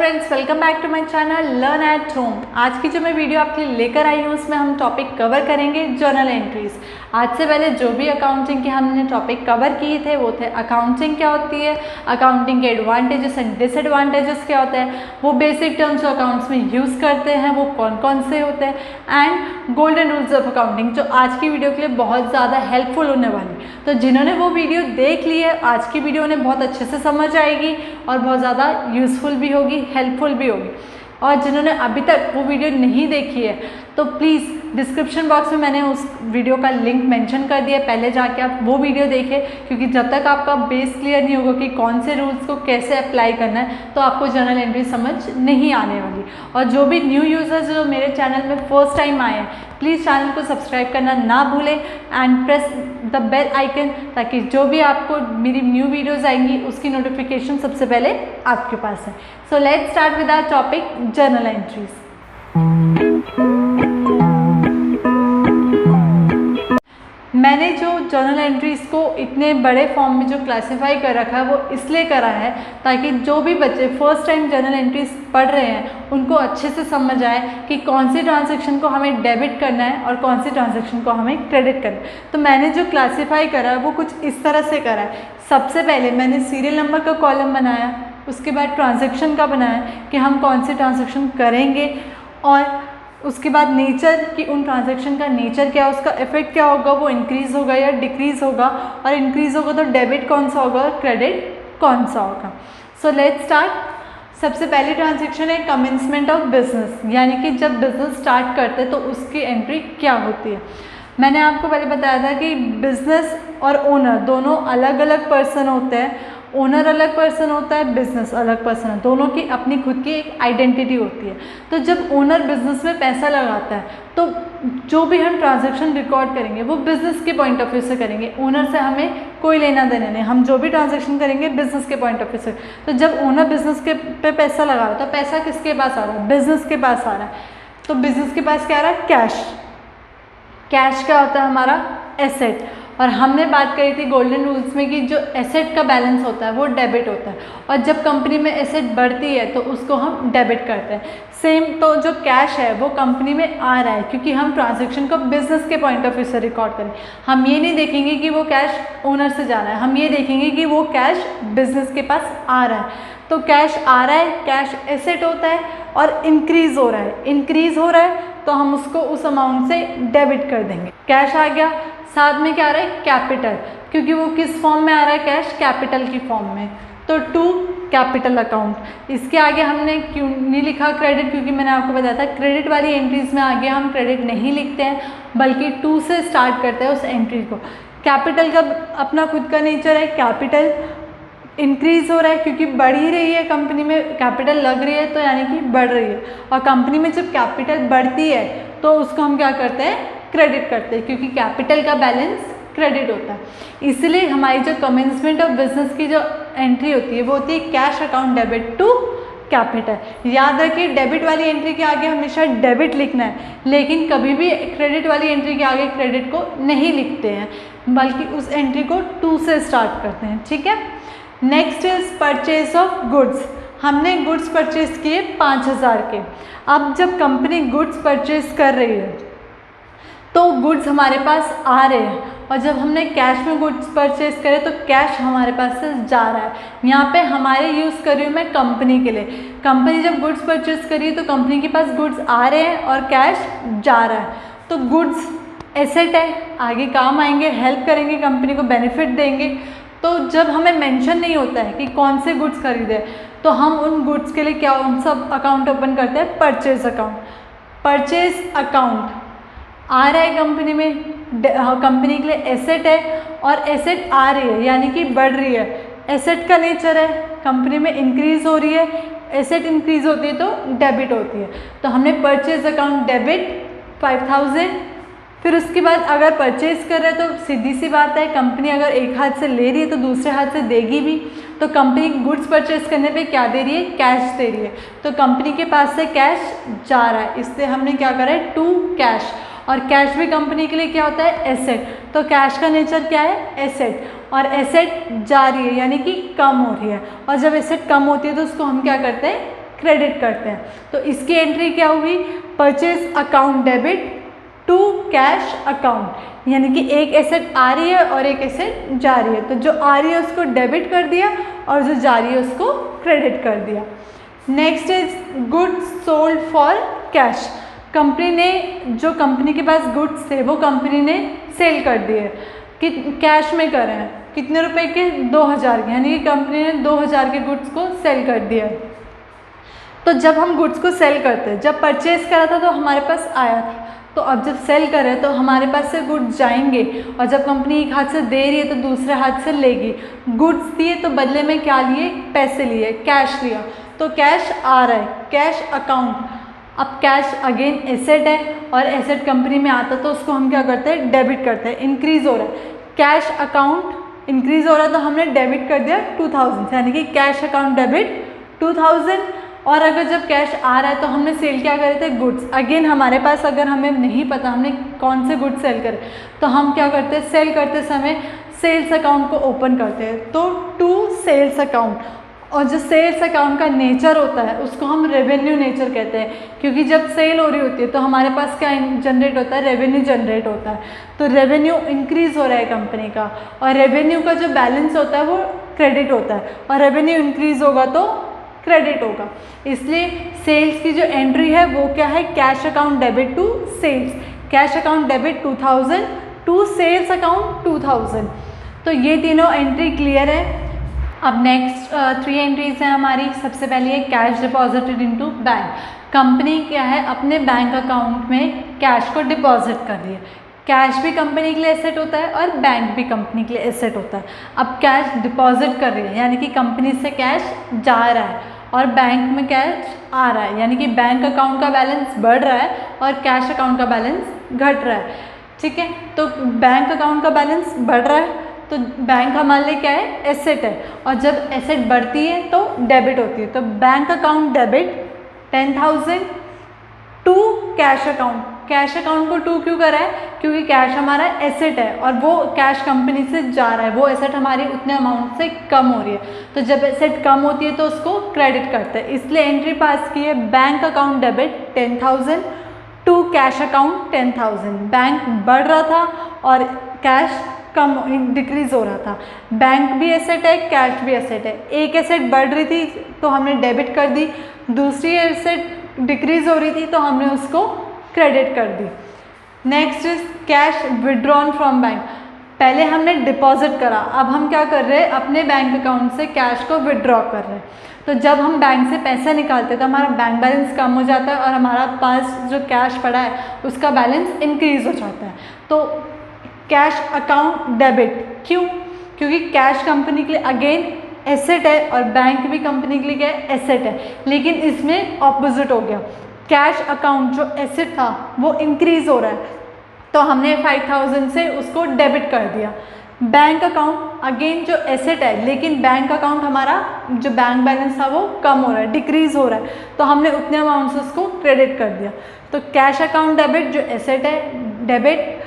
Friends, welcome back to my channel learn at home. आज की जो मैं वीडियो आपके लिए लेकर आई हूँ उसमें हम टॉपिक कवर करेंगे जर्नल एंट्रीज। आज से पहले जो भी अकाउंटिंग के हमने टॉपिक कवर किए थे वो थे अकाउंटिंग क्या होती है, अकाउंटिंग के एडवांटेजेस एंड डिसएडवांटेजेस क्या होते हैं, वो बेसिक टर्म्स जो अकाउंट्स में यूज़ करते हैं वो कौन कौन से होते हैं, and golden rules of accounting जो आज की वीडियो के लिए बहुत ज़्यादा हेल्पफुल होने वाली। तो जिन्होंने वो वीडियो देख ली है, आज की वीडियो उन्हें बहुत अच्छे से समझ आएगी और बहुत ज़्यादा यूज़फुल भी होगी, हेल्पफुल भी होगी। और जिन्होंने अभी तक वो वीडियो नहीं देखी है तो प्लीज़ डिस्क्रिप्शन बॉक्स में मैंने उस वीडियो का लिंक मेंशन कर दिया है, पहले जाके आप वो वीडियो देखें, क्योंकि जब तक आपका बेस क्लियर नहीं होगा कि कौन से रूल्स को कैसे अप्लाई करना है तो आपको जर्नल एंट्री समझ नहीं आने वाली। और जो भी न्यू यूज़र्स जो मेरे चैनल में फर्स्ट टाइम आए हैं, प्लीज़ चैनल को सब्सक्राइब करना ना भूलें and press the bell icon, ताकि जो भी आपको मेरी न्यू वीडियोज़ आएंगी उसकी नोटिफिकेशन सबसे पहले आपके पास है। So let's start with our topic journal entries. मैंने जो जर्नल एंट्रीज़ को इतने बड़े फॉर्म में जो क्लासिफाई कर रखा है वो इसलिए करा है ताकि जो भी बच्चे फर्स्ट टाइम जर्नल एंट्रीज पढ़ रहे हैं उनको अच्छे से समझ आए कि कौन सी ट्रांजैक्शन को हमें डेबिट करना है और कौन सी ट्रांजैक्शन को हमें क्रेडिट करना है। तो मैंने जो क्लासिफाई करा है वो कुछ इस तरह से करा है। सबसे पहले मैंने सीरियल नंबर का कॉलम बनाया, उसके बाद ट्रांजैक्शन का बनाया कि हम कौन सी ट्रांजैक्शन करेंगे, और उसके बाद नेचर कि उन ट्रांजैक्शन का नेचर क्या, उसका इफेक्ट क्या होगा, वो इंक्रीज़ होगा या डिक्रीज़ होगा, और इंक्रीज़ होगा तो डेबिट कौन सा होगा और क्रेडिट कौन सा होगा। सो लेट्स स्टार्ट। सबसे पहली ट्रांजैक्शन है कमेंसमेंट ऑफ बिजनेस, यानी कि जब बिजनेस स्टार्ट करते हैं तो उसकी एंट्री क्या होती है। मैंने आपको पहले बताया था कि बिजनेस और ओनर दोनों अलग अलग पर्सन होते हैं। ओनर अलग पर्सन होता है, बिजनेस अलग पर्सन है, दोनों की अपनी खुद की एक आइडेंटिटी होती है। तो जब ओनर बिजनेस में पैसा लगाता है तो जो भी हम ट्रांजैक्शन रिकॉर्ड करेंगे वो बिजनेस के पॉइंट ऑफ व्यू से करेंगे, ओनर से हमें कोई लेना देना नहीं। हम जो भी ट्रांजैक्शन करेंगे बिजनेस के पॉइंट ऑफ व्यू से। तो जब ओनर बिजनेस के पे पैसा लगा रहा है तो पैसा किसके पास आ रहा है, बिजनेस के पास आ रहा है। तो बिजनेस के पास क्या आ रहा है, कैश। कैश क्या होता है, हमारा एसेट। और हमने बात करी थी गोल्डन रूल्स में कि जो एसेट का बैलेंस होता है वो डेबिट होता है, और जब कंपनी में एसेट बढ़ती है तो उसको हम डेबिट करते हैं। सेम तो जो कैश है वो कंपनी में आ रहा है क्योंकि हम ट्रांजैक्शन को बिजनेस के पॉइंट ऑफ व्यू से रिकॉर्ड करें। हम ये नहीं देखेंगे कि वो कैश ओनर से जा रहा है, हम ये देखेंगे कि वो कैश बिजनेस के पास आ रहा है। तो कैश आ रहा है, कैश एसेट होता है और इंक्रीज़ हो रहा है। इंक्रीज़ हो रहा है तो हम उसको उस अमाउंट से डेबिट कर देंगे। कैश आ गया, साथ में क्या आ रहा है, कैपिटल, क्योंकि वो किस फॉर्म में आ रहा है, कैश कैपिटल की फॉर्म में। तो टू कैपिटल अकाउंट। इसके आगे हमने क्यों नहीं लिखा क्रेडिट, क्योंकि मैंने आपको बताया था क्रेडिट वाली एंट्रीज में आगे हम क्रेडिट नहीं लिखते हैं बल्कि टू से स्टार्ट करते हैं उस एंट्री को। कैपिटल का अपना खुद का नेचर है, कैपिटल इंक्रीज़ हो रहा है क्योंकि बढ़ ही रही है, कंपनी में कैपिटल लग रही है तो यानी कि बढ़ रही है। और कंपनी में जब कैपिटल बढ़ती है तो उसको हम क्या करते हैं, क्रेडिट करते हैं, क्योंकि कैपिटल का बैलेंस क्रेडिट होता है। इसलिए हमारी जो कमेंसमेंट ऑफ बिजनेस की जो एंट्री होती है वो होती है cash account debit to capital. याद रखिए डेबिट वाली एंट्री के आगे हमेशा डेबिट लिखना है, लेकिन कभी भी क्रेडिट वाली एंट्री के आगे क्रेडिट को नहीं लिखते हैं बल्कि उस एंट्री को टू से स्टार्ट करते हैं। ठीक है। Next is purchase of goods. हमने गुड्स परचेज किए 5000 के। अब जब कंपनी गुड्स परचेज कर रही है तो गुड्स हमारे पास आ रहे हैं, और जब हमने कैश में गुड्स परचेज करे तो कैश हमारे पास से जा रहा है। यहाँ पे हमारे यूज़ कर रही हूँ मैं कंपनी के लिए। कंपनी जब गुड्स परचेज करी तो कंपनी के पास गुड्स आ रहे हैं और कैश जा रहा है। तो गुड्स एसेट है, आगे काम आएंगे, हेल्प करेंगे, कंपनी को बेनिफिट देंगे। तो जब हमें मेंशन नहीं होता है कि कौन से गुड्स खरीदे तो हम उन गुड्स के लिए क्या उन सब अकाउंट ओपन करते हैं, परचेज अकाउंट। परचेज अकाउंट आ रहा है कंपनी में, कंपनी के लिए एसेट है और एसेट आ रही है यानी कि बढ़ रही है। एसेट का नेचर है, कंपनी में इंक्रीज़ हो रही है, एसेट इंक्रीज़ होती है तो डेबिट होती है। तो हमने परचेज अकाउंट डेबिट 5000। फिर उसके बाद अगर परचेज कर रहे हैं तो सीधी सी बात है, कंपनी अगर एक हाथ से ले रही है तो दूसरे हाथ से देगी भी। तो कंपनी गुड्स परचेज करने पे क्या दे रही है, कैश दे रही है। तो कंपनी के पास से कैश जा रहा है, इससे हमने क्या करा है, टू कैश। और कैश भी कंपनी के लिए क्या होता है, एसेट। तो कैश का नेचर क्या है, एसेट, और एसेट जा रही है यानी कि कम हो रही है। और जब एसेट कम होती है तो उसको हम क्या करते हैं, क्रेडिट करते हैं। तो इसकी एंट्री क्या हुई, purchase account debit to cash account, यानी कि एक एसेट आ रही है और एक एसेट जा रही है, तो जो आ रही है उसको डेबिट कर दिया और जो जा रही है उसको क्रेडिट कर दिया। Next is goods sold for cash, company ने, जो कंपनी के पास गुड्स थे वो कंपनी ने सेल कर दिए, कि कैश में कर रहे हैं, कितने रुपए के, 2000 के, यानी कि कंपनी ने 2000 के गुड्स को सेल कर दिया। तो जब हम गुड्स को सेल करते हैं, जब परचेज करा था तो हमारे पास आया था, तो अब जब सेल कर रहे हैं तो हमारे पास से गुड्स जाएंगे, और जब कंपनी एक हाथ से दे रही है तो दूसरे हाथ से लेगी। गुड्स दिए तो बदले में क्या लिए, पैसे लिए, कैश लिया, तो कैश आ रहा है, कैश अकाउंट। अब कैश अगेन एसेट है और एसेट कंपनी में आता तो उसको हम क्या करते हैं, डेबिट करते हैं, इंक्रीज हो रहा है, कैश अकाउंट इंक्रीज हो रहा है तो हमने डेबिट कर दिया 2000, यानी कि कैश अकाउंट डेबिट 2000। और अगर जब कैश आ रहा है तो हमने सेल क्या करे थे, गुड्स। अगेन हमारे पास अगर हमें नहीं पता हमने कौन से गुड्स सेल करे, तो हम क्या करते हैं, सेल करते समय सेल्स अकाउंट को ओपन करते हैं, तो टू सेल्स अकाउंट। और जो सेल्स अकाउंट का नेचर होता है उसको हम रेवेन्यू नेचर कहते हैं, क्योंकि जब सेल हो रही होती है तो हमारे पास क्या जनरेट होता है, रेवेन्यू जनरेट होता है। तो रेवेन्यू इंक्रीज हो रहा है कंपनी का, और रेवेन्यू का जो बैलेंस होता है वो क्रेडिट होता है, और रेवेन्यू इंक्रीज होगा तो क्रेडिट होगा। इसलिए सेल्स की जो एंट्री है वो क्या है, cash account debit to sales, cash account debit 2000 to sales account 2000। तो ये तीनों एंट्री क्लियर है। अब नेक्स्ट 3 एंट्रीज हैं हमारी। सबसे पहले है cash deposited into bank, company क्या है अपने बैंक अकाउंट में कैश को डिपॉजिट कर रही है। कैश भी कंपनी के लिए एसेट होता है और बैंक भी कंपनी के लिए एसेट होता है। अब कैश डिपॉजिट कर रही है, यानी कि कंपनी से कैश जा रहा है और बैंक में कैश आ रहा है, यानी कि बैंक अकाउंट का बैलेंस बढ़ रहा है और कैश अकाउंट का बैलेंस घट रहा है। ठीक है, तो बैंक अकाउंट का बैलेंस बढ़ रहा है तो बैंक हमारे लिए क्या है, एसेट है, और जब एसेट बढ़ती है तो डेबिट होती है। तो bank account debit 10,000 to cash account. Cash account को टू क्यों करा है, क्योंकि कैश हमारा एसेट है और वो कैश कंपनी से जा रहा है, वो एसेट हमारी उतने अमाउंट से कम हो रही है, तो जब एसेट कम होती है तो उसको क्रेडिट करते हैं। इसलिए एंट्री पास की है, bank account debit 10,000 to cash account 10,000। Bank बढ़ रहा था और कैश कम डिक्रीज हो रहा था। बैंक भी एसेट है, कैश भी एसेट है। एक एसेट बढ़ रही थी तो हमने डेबिट कर दी, दूसरी एसेट डिक्रीज हो रही थी तो हमने उसको क्रेडिट कर दी। Next is cash withdrawn from bank. पहले हमने डिपॉजिट करा, अब हम क्या कर रहे हैं, अपने बैंक अकाउंट से कैश को विड्रॉ कर रहे हैं। तो जब हम बैंक से पैसे निकालते हैं तो हमारा बैंक बैलेंस कम हो जाता है और हमारा पास जो कैश पड़ा है उसका बैलेंस इंक्रीज हो जाता है। तो कैश अकाउंट डेबिट, क्यों, क्योंकि कैश कंपनी के लिए अगेन एसेट है और बैंक भी कंपनी के लिए क्या है, एसेट है, लेकिन इसमें ऑपोजिट हो गया। कैश अकाउंट जो एसेट था वो इंक्रीज हो रहा है तो हमने 5,000 से उसको डेबिट कर दिया। बैंक अकाउंट अगेन जो एसेट है, लेकिन बैंक अकाउंट हमारा जो बैंक बैलेंस था वो कम हो रहा है, डिक्रीज हो रहा है, तो हमने उतने अमाउंट से उसको क्रेडिट कर दिया। तो कैश अकाउंट डेबिट जो एसेट है, डेबिट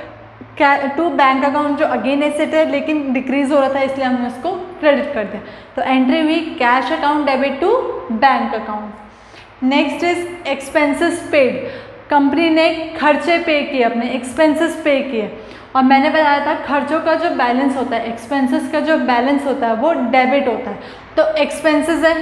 टू बैंक अकाउंट जो अगेन एसेट है लेकिन डिक्रीज हो रहा था, इसलिए हमने उसको क्रेडिट कर दिया। तो एंट्री हुई cash account debit to bank account. Next is expenses paid. Company ने खर्चे पे किए, अपने एक्सपेंसेस पे किए, और मैंने बताया था खर्चों का जो बैलेंस होता है, एक्सपेंसेस का जो बैलेंस होता है वो डेबिट होता है। तो एक्सपेंसेस है,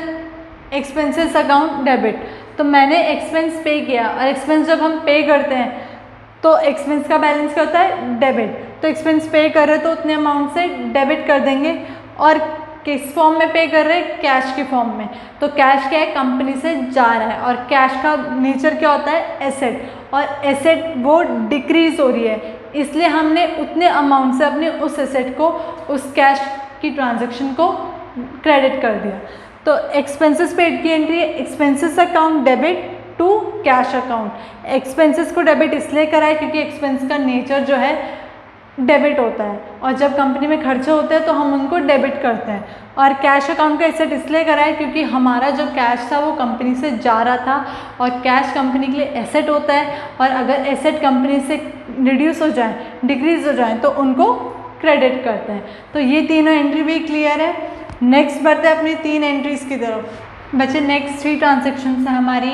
एक्सपेंसेस अकाउंट डेबिट, तो मैंने एक्सपेंस पे किया, और एक्सपेंस जब हम पे करते हैं तो एक्सपेंस का बैलेंस क्या होता है, डेबिट। तो एक्सपेंस पे कर रहे तो उतने अमाउंट से डेबिट कर देंगे, और किस फॉर्म में पे कर रहे हैं, कैश के फॉर्म में। तो कैश क्या है, कंपनी से जा रहा है, और कैश का नेचर क्या होता है, एसेट, और एसेट वो डिक्रीज हो रही है, इसलिए हमने उतने अमाउंट से अपने उस एसेट को, उस कैश की ट्रांजैक्शन को क्रेडिट कर दिया। तो एक्सपेंसेस पेड की एंट्री है expenses account debit to cash account. Expenses को डेबिट इसलिए करा है क्योंकि एक्सपेंस का नेचर जो है डेबिट होता है, और जब कंपनी में खर्चे होते हैं तो हम उनको डेबिट करते हैं। और कैश अकाउंट का एसेट इसलिए करा है क्योंकि हमारा जो कैश था वो कंपनी से जा रहा था, और कैश कंपनी के लिए एसेट होता है, और अगर एसेट कंपनी से रिड्यूस हो जाए, डिक्रीज हो जाए, तो उनको क्रेडिट करते हैं। तो ये तीनों एंट्री भी क्लियर है। नेक्स्ट बढ़ते हैं अपनी 3 एंट्रीज की तरफ। बच्चे नेक्स्ट 3 ट्रांजेक्शन है हमारी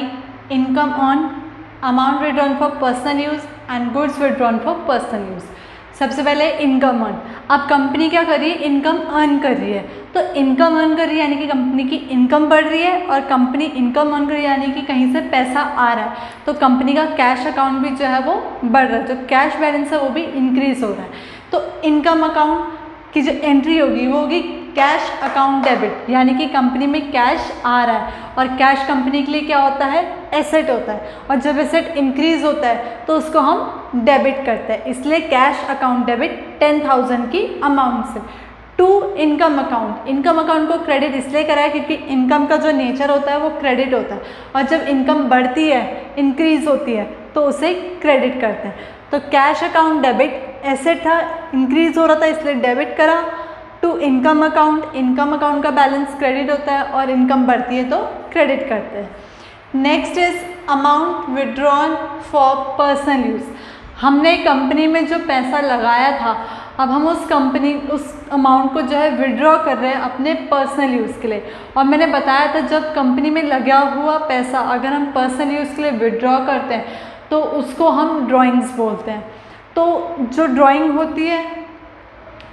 income on, amount withdrawn for personal use and goods withdrawn for personal use. सबसे पहले इनकम अर्न। अब कंपनी क्या कर रही है, इनकम अर्न कर रही है। तो इनकम अर्न कर रही है यानी कि कंपनी की इनकम बढ़ रही है, और कंपनी इनकम अर्न कर रही है यानी कि कहीं से पैसा आ रहा है, तो कंपनी का कैश अकाउंट भी जो है वो बढ़ रहा है, जो कैश बैलेंस है वो भी इंक्रीज हो रहा है। तो इनकम अकाउंट की जो एंट्री होगी वो होगी कैश अकाउंट डेबिट, यानी कि कंपनी में कैश आ रहा है, और कैश कंपनी के लिए क्या होता है, एसेट होता है, और जब एसेट इंक्रीज होता है तो उसको हम डेबिट करते हैं, इसलिए कैश अकाउंट डेबिट 10,000 की अमाउंट से। To income account, income account को क्रेडिट इसलिए करा है क्योंकि इनकम का जो नेचर होता है वो क्रेडिट होता है, और जब इनकम बढ़ती है, इंक्रीज होती है, तो उसे क्रेडिट करते हैं। तो कैश अकाउंट डेबिट, एसेट था, इंक्रीज हो रहा था इसलिए डेबिट करा। To income account, income account का बैलेंस क्रेडिट होता है, और इनकम बढ़ती है तो क्रेडिट करते हैं। Next is amount withdrawn for personal use. हमने कंपनी में जो पैसा लगाया था, अब हम उस अमाउंट को जो है विड्रॉ कर रहे हैं अपने पर्सनल यूज़ के लिए। और मैंने बताया था जब कंपनी में लगा हुआ पैसा अगर हम पर्सनल यूज़ के लिए विड्रॉ करते हैं तो उसको हम ड्राइंग्स बोलते हैं। तो जो ड्राइंग होती है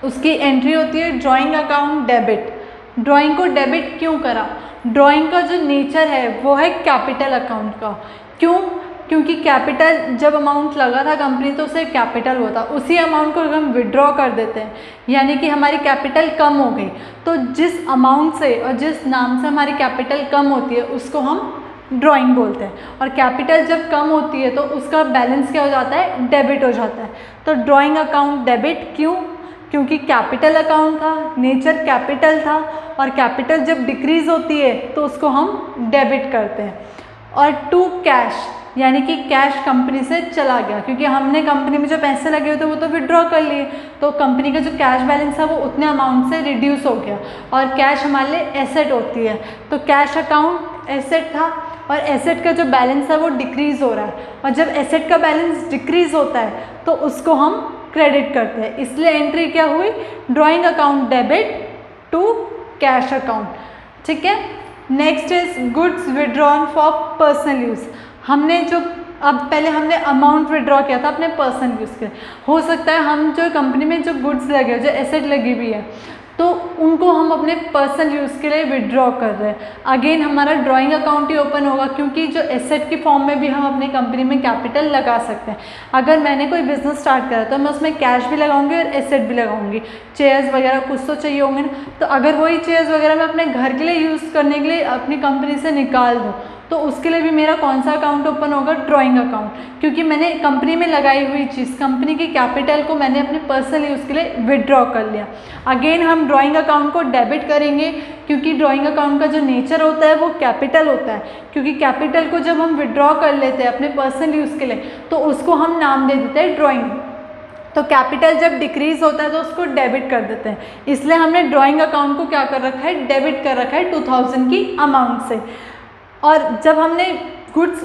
उसकी एंट्री होती है ड्राइंग अकाउंट डेबिट। ड्राइंग को डेबिट क्यों करा, ड्राइंग का जो नेचर है वो है कैपिटल अकाउंट का। क्यों, क्योंकि कैपिटल जब अमाउंट लगा था कंपनी तो उसे कैपिटल होता, उसी अमाउंट को हम विड्रॉ कर देते हैं यानी कि हमारी कैपिटल कम हो गई। तो जिस अमाउंट से और जिस नाम से हमारी कैपिटल कम होती है उसको हम ड्राइंग बोलते हैं, और कैपिटल जब कम होती है तो उसका बैलेंस क्या हो जाता है, डेबिट हो जाता है। तो ड्राइंग अकाउंट डेबिट क्यों, क्योंकि कैपिटल अकाउंट था, नेचर कैपिटल था, और कैपिटल जब डिक्रीज होती है तो उसको हम डेबिट करते हैं। और टू कैश, यानी कि कैश कंपनी से चला गया, क्योंकि हमने कंपनी में जो पैसे लगे हुए थे वो तो विड्रॉ कर लिए, तो कंपनी का जो कैश बैलेंस है वो उतने अमाउंट से रिड्यूस हो गया, और कैश हमारे लिए एसेट होती है। तो कैश अकाउंट एसेट था, और एसेट का जो बैलेंस है वो डिक्रीज़ हो रहा है, और जब एसेट का बैलेंस डिक्रीज़ होता है तो उसको हम क्रेडिट करते हैं, इसलिए एंट्री क्या हुई, drawing account debit to cash account. ठीक है। Next is goods withdrawn for personal use. हमने जो अब पहले हमने अमाउंट विड्रॉ किया था अपने पर्सनल यूज़ के, हो सकता है हम जो कंपनी में जो गुड्स लगे जो एसेट लगी हुई है तो उनको हम अपने पर्सनल यूज़ के लिए विड्रॉ कर रहे हैं। अगेन हमारा ड्राइंग अकाउंट ही ओपन होगा, क्योंकि जो एसेट की फॉर्म में भी हम अपनी कंपनी में कैपिटल लगा सकते हैं। अगर मैंने कोई बिजनेस स्टार्ट करा तो मैं उसमें कैश भी लगाऊंगी और एसेट भी लगाऊंगी, चेयर्स वगैरह कुछ तो चाहिए होंगे ना, तो अगर वही चेयर्स वगैरह मैं अपने घर के लिए यूज़ करने के लिए अपनी कंपनी से निकाल दूँ तो उसके लिए भी मेरा कौन सा अकाउंट ओपन होगा, ड्राइंग अकाउंट, क्योंकि मैंने कंपनी में लगाई हुई चीज़, कंपनी की कैपिटल को मैंने अपने पर्सनल यूज़ के लिए विड्रॉ कर लिया। अगेन हम ड्राइंग अकाउंट को डेबिट करेंगे, क्योंकि ड्राइंग अकाउंट का जो नेचर होता है वो कैपिटल होता है, क्योंकि कैपिटल को जब हम विड्रॉ कर लेते हैं अपने पर्सनल यूज़ के लिए तो उसको हम नाम दे देते हैं ड्राइंग। तो कैपिटल जब डिक्रीज होता है तो उसको डेबिट कर देते हैं, इसलिए हमने ड्राइंग अकाउंट को क्या कर रखा है, डेबिट कर रखा है 2000 की अमाउंट से। और जब हमने गुड्स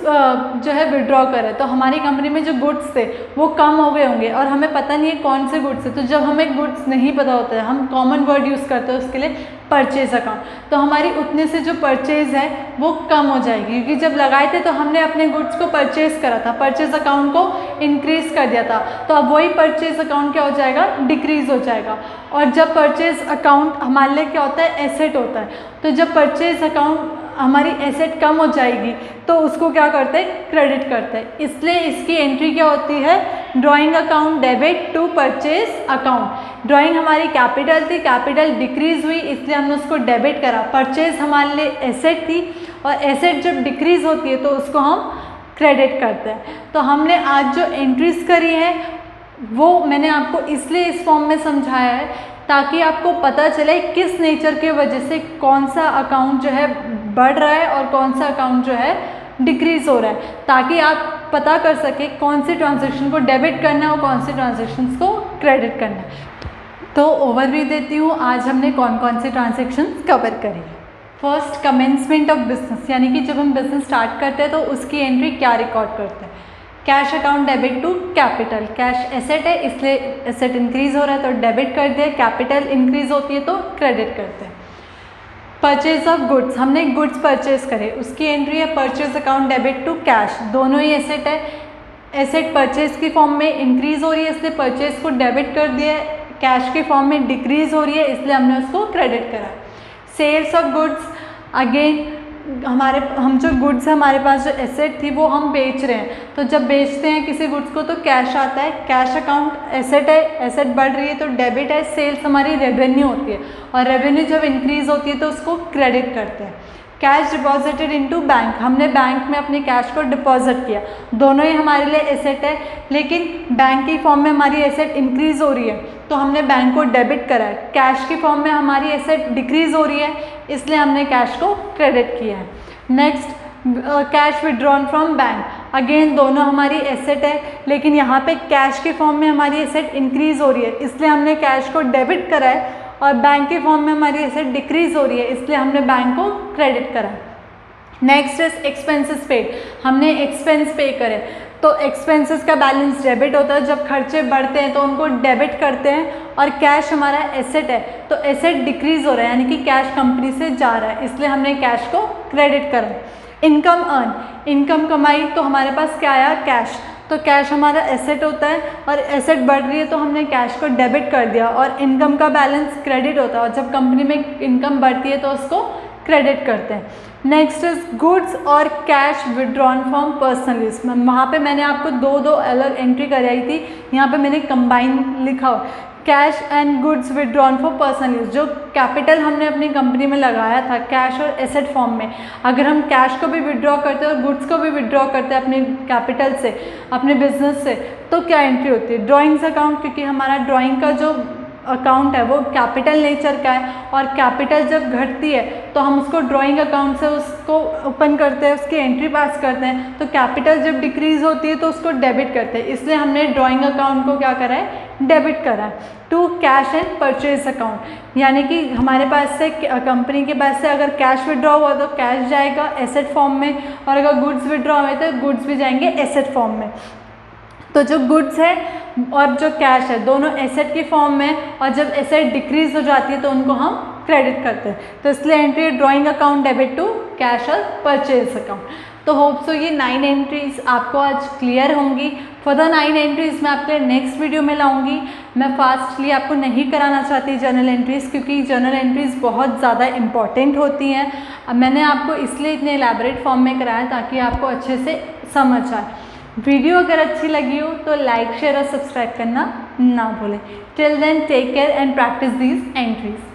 जो है विड्रॉ करे तो हमारी कंपनी में जो गुड्स थे वो कम हो गए होंगे, और हमें पता नहीं है कौन से गुड्स है। तो जब हमें गुड्स नहीं पता होता है हम कॉमन वर्ड यूज़ करते हैं उसके लिए, परचेज अकाउंट, तो हमारी उतने से जो परचेज है वो कम हो जाएगी, क्योंकि जब लगाए थे तो हमने अपने गुड्स को परचेज करा था, परचेज अकाउंट को इंक्रीज कर दिया था, तो अब वही परचेज अकाउंट क्या हो जाएगा, डिक्रीज हो जाएगा। और जब परचेज अकाउंट हमारे लिए क्या होता है, एसेट होता है, तो जब परचेज अकाउंट हमारी एसेट कम हो जाएगी तो उसको क्या करते हैं, क्रेडिट करते हैं, इसलिए इसकी एंट्री क्या होती है, drawing account debit to purchase account. Drawing हमारी कैपिटल थी, कैपिटल डिक्रीज हुई इसलिए हमने उसको डेबिट करा, परचेज हमारे लिए एसेट थी, और एसेट जब डिक्रीज होती है तो उसको हम क्रेडिट करते हैं। तो हमने आज जो एंट्रीज करी है वो मैंने आपको इसलिए इस फॉर्म में समझाया है ताकि आपको पता चले किस नेचर के वजह से कौन सा अकाउंट जो है बढ़ रहा है और कौन सा अकाउंट जो है डिक्रीज हो रहा है, ताकि आप पता कर सके कौन सी ट्रांजैक्शन को डेबिट करना है और कौन सी ट्रांजैक्शंस को क्रेडिट करना है। तो ओवरव्यू देती हूँ, आज हमने कौन कौन सी ट्रांजैक्शंस कवर करी। फर्स्ट, कमेंसमेंट ऑफ बिजनेस, यानी कि जब हम बिजनेस स्टार्ट करते हैं तो उसकी एंट्री क्या रिकॉर्ड करते हैं, cash account debit to capital, cash asset है इसलिए एसेट इंक्रीज हो रहा है तो डेबिट कर दिया, कैपिटल इंक्रीज होती है तो क्रेडिट करते हैं। परचेज ऑफ गुड्स, हमने गुड्स परचेज करे, उसकी एंट्री है purchase account debit to cash, दोनों ही एसेट है। एसेट परचेज की फॉर्म में इंक्रीज हो रही है इसलिए परचेज को डेबिट कर दिया है, कैश की फॉर्म में डिक्रीज हो रही है इसलिए हमने उसको क्रेडिट करा। सेल्स ऑफ गुड्स, अगेन हम जो गुड्स हमारे पास जो एसेट थी वो हम बेच रहे हैं, तो जब बेचते हैं किसी गुड्स को तो कैश आता है, कैश अकाउंट एसेट है, एसेट बढ़ रही है तो डेबिट है, सेल्स हमारी रेवेन्यू होती है और रेवेन्यू जब इंक्रीज होती है तो उसको क्रेडिट करते हैं। कैश डिपॉजिटेड इनटू बैंक, हमने बैंक में अपने कैश को डिपॉजिट किया, दोनों ही हमारे लिए एसेट है, लेकिन बैंक की फॉर्म में हमारी एसेट इंक्रीज हो रही है तो हमने बैंक को डेबिट करा है। कैश की फॉर्म में हमारी एसेट डिक्रीज हो रही है इसलिए हमने कैश को क्रेडिट किया है। Next cash withdrawn from bank, again दोनों हमारी एसेट है, लेकिन यहाँ पे कैश की फॉर्म में हमारी एसेट इंक्रीज हो रही है इसलिए हमने कैश को डेबिट करा है, और बैंक के फॉर्म में हमारी एसेट डिक्रीज हो रही है इसलिए हमने बैंक को क्रेडिट करा। नेक्स्ट इज एक्सपेंसेस पेड, हमने एक्सपेंस पे करे, तो एक्सपेंसेस का बैलेंस डेबिट होता है, जब खर्चे बढ़ते हैं तो उनको डेबिट करते हैं, और कैश हमारा एसेट है तो एसेट डिक्रीज हो रहा है यानी कि कैश कंपनी से जा रहा है इसलिए हमने कैश को क्रेडिट करा। इनकम अर्न, इनकम कमाई तो हमारे पास क्या आया, कैश, तो कैश हमारा एसेट होता है और एसेट बढ़ रही है तो हमने कैश को डेबिट कर दिया, और इनकम का बैलेंस क्रेडिट होता है और जब कंपनी में इनकम बढ़ती है तो उसको क्रेडिट करते हैं। नेक्स्ट इज गुड्स और cash withdrawn from personal use, वहाँ पे मैंने आपको दो अलग एंट्री कराई थी, यहाँ पे मैंने कंबाइन लिखा हो, cash and goods withdrawn for personal use, जो कैपिटल हमने अपनी कंपनी में लगाया था कैश और एसेट फॉर्म में, अगर हम कैश को भी विड्रॉ करते हैं और गुड्स को भी विड्रॉ करते हैं अपने कैपिटल से, अपने बिजनेस से, तो क्या एंट्री होती है, ड्राइंग्स अकाउंट, क्योंकि हमारा ड्राइंग का जो अकाउंट है वो कैपिटल नेचर का है, और कैपिटल जब घटती है तो हम उसको ड्राइंग अकाउंट से उसको ओपन करते हैं, उसकी एंट्री पास करते हैं, तो कैपिटल जब डिक्रीज होती है तो उसको डेबिट करते हैं, इसलिए हमने ड्राइंग अकाउंट को क्या करा है, डेबिट करा है। To cash and purchase account, यानी कि हमारे पास से कंपनी के पास से अगर कैश विड्रॉ हुआ तो कैश जाएगा एसेट फॉर्म में, और अगर गुड्स विड्रॉ हुए तो गुड्स भी जाएंगे एसेट फॉर्म में। तो जो गुड्स है और जो कैश है दोनों एसेट की फॉर्म में, और जब एसेट डिक्रीज हो जाती है तो उनको हम क्रेडिट करते हैं, तो इसलिए entry drawing account debit to cash और परचेज अकाउंट। तो होप सो ये 9 एंट्रीज आपको आज क्लियर होंगी। फर्दर 9 एंट्रीज मैं आपके नेक्स्ट वीडियो में लाऊंगी। मैं फास्टली आपको नहीं कराना चाहती जर्नल एंट्रीज, क्योंकि जर्नल एंट्रीज बहुत ज़्यादा इंपॉर्टेंट होती हैं। मैंने आपको इसलिए इतने एलैबोरेट फॉर्म में कराया ताकि आपको अच्छे से समझ आए। वीडियो अगर अच्छी लगी हो तो लाइक, शेयर और सब्सक्राइब करना ना भूलें। Till then take care and practise these entries.